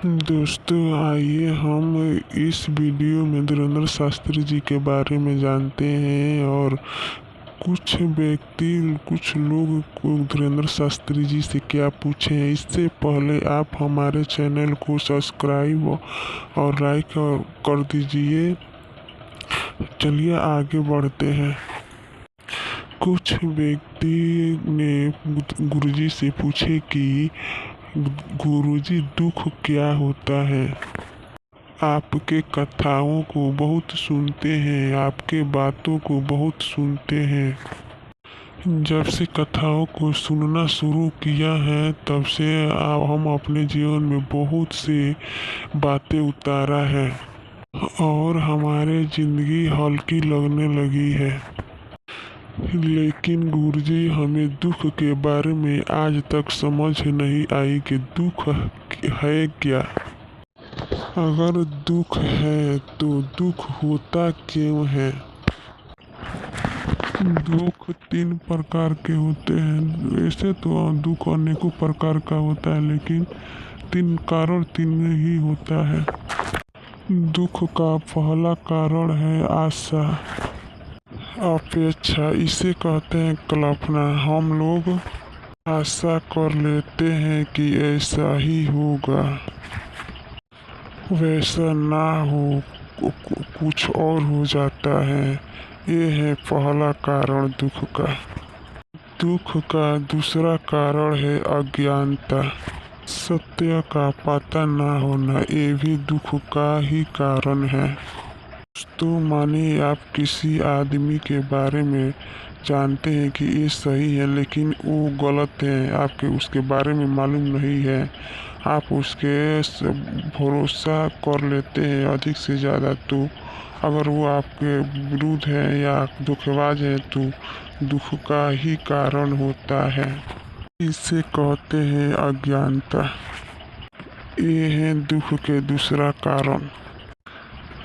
दोस्तों, आइए हम इस वीडियो में धीरेन्द्र शास्त्री जी के बारे में जानते हैं और कुछ लोग को धीरेन्द्र शास्त्री जी से क्या पूछे हैं। इससे पहले आप हमारे चैनल को सब्सक्राइब और लाइक कर दीजिए। चलिए आगे बढ़ते हैं। कुछ व्यक्ति ने गुरुजी से पूछे कि गुरुजी, दुख क्या होता है? आपके कथाओं को बहुत सुनते हैं, आपके बातों को बहुत सुनते हैं। जब से कथाओं को सुनना शुरू किया है तब से हम अपने जीवन में बहुत सी बातें उतारा है और हमारे ज़िंदगी हल्की लगने लगी है। लेकिन गुरुजी, हमें दुख के बारे में आज तक समझ नहीं आई कि दुख है क्या। अगर दुख है तो दुख होता क्यों है? दुख 3 प्रकार के होते हैं। वैसे तो दुख अनेकों प्रकार का होता है, लेकिन 3 कारण 3 ही होता है। दुख का पहला कारण है आशा, अपेक्षा। इसे कहते हैं कल्पना। हम लोग आशा कर लेते हैं कि ऐसा ही होगा, वैसा ना हो, कुछ और हो जाता है। ये है पहला कारण दुख का। दुख का दूसरा कारण है अज्ञानता, सत्य का पता ना होना। ये भी दुख का ही कारण है। तो मानिए आप किसी आदमी के बारे में जानते हैं कि ये सही है, लेकिन वो गलत है। आपके उसके बारे में मालूम नहीं है, आप उसके भरोसा कर लेते हैं अधिक से ज़्यादा। तो अगर वो आपके विरुद्ध है या धोखेबाज है तो दुख का ही कारण होता है। इसे कहते हैं अज्ञानता। ये है दुख के दूसरा कारण।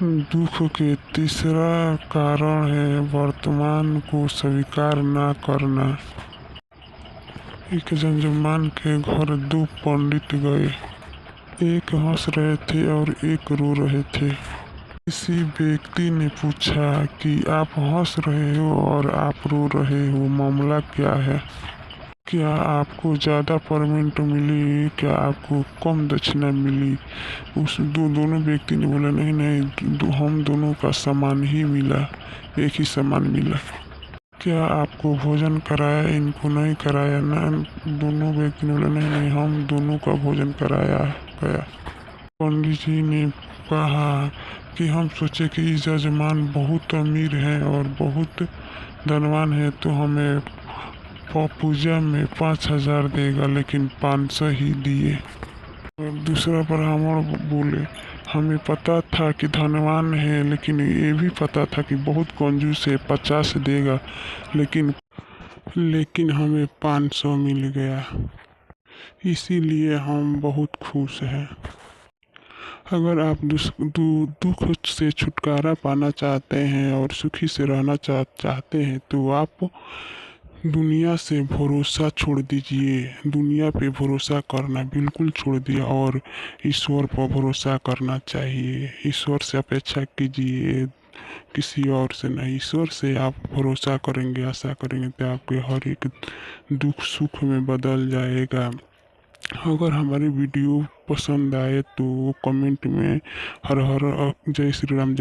दुख के तीसरा कारण है वर्तमान को स्वीकार ना करना। एक जजमान के घर 2 पंडित गए। एक हंस रहे थे और एक रो रहे थे। किसी व्यक्ति ने पूछा कि आप हंस रहे हो और आप रो रहे हो, मामला क्या है? क्या आपको ज़्यादा पेमेंट मिली? क्या आपको कम दक्षिणा मिली? उस दोनों व्यक्ति ने बोला नहीं नहीं, हम दोनों का सामान ही मिला, एक ही सामान मिला। क्या आपको भोजन कराया? इनको नहीं कराया ना। दोनों व्यक्ति ने बोला नहीं नहीं, हम दोनों का भोजन कराया गया। पंडित जी ने कहा कि हम सोचे कि जजमान बहुत अमीर है और बहुत धनवान है तो हमें पूजा में 5,000 देगा, लेकिन 500 ही दिए। और दूसरा ब्राह्मण बोले, हमें पता था कि धनवान है, लेकिन ये भी पता था कि बहुत कंजूस है, 50 देगा, लेकिन हमें 500 मिल गया, इसीलिए हम बहुत खुश हैं। अगर आप दुख से छुटकारा पाना चाहते हैं और सुखी से रहना चाहते हैं तो आप दुनिया से भरोसा छोड़ दीजिए। दुनिया पे भरोसा करना बिल्कुल छोड़ दिया और ईश्वर पर भरोसा करना चाहिए। ईश्वर से अपेक्षा कीजिए, किसी और से नहीं। ईश्वर से आप भरोसा करेंगे, आशा करेंगे तो आपके हर एक दुख सुख में बदल जाएगा। अगर हमारी वीडियो पसंद आए तो कमेंट में हर हर जय श्री राम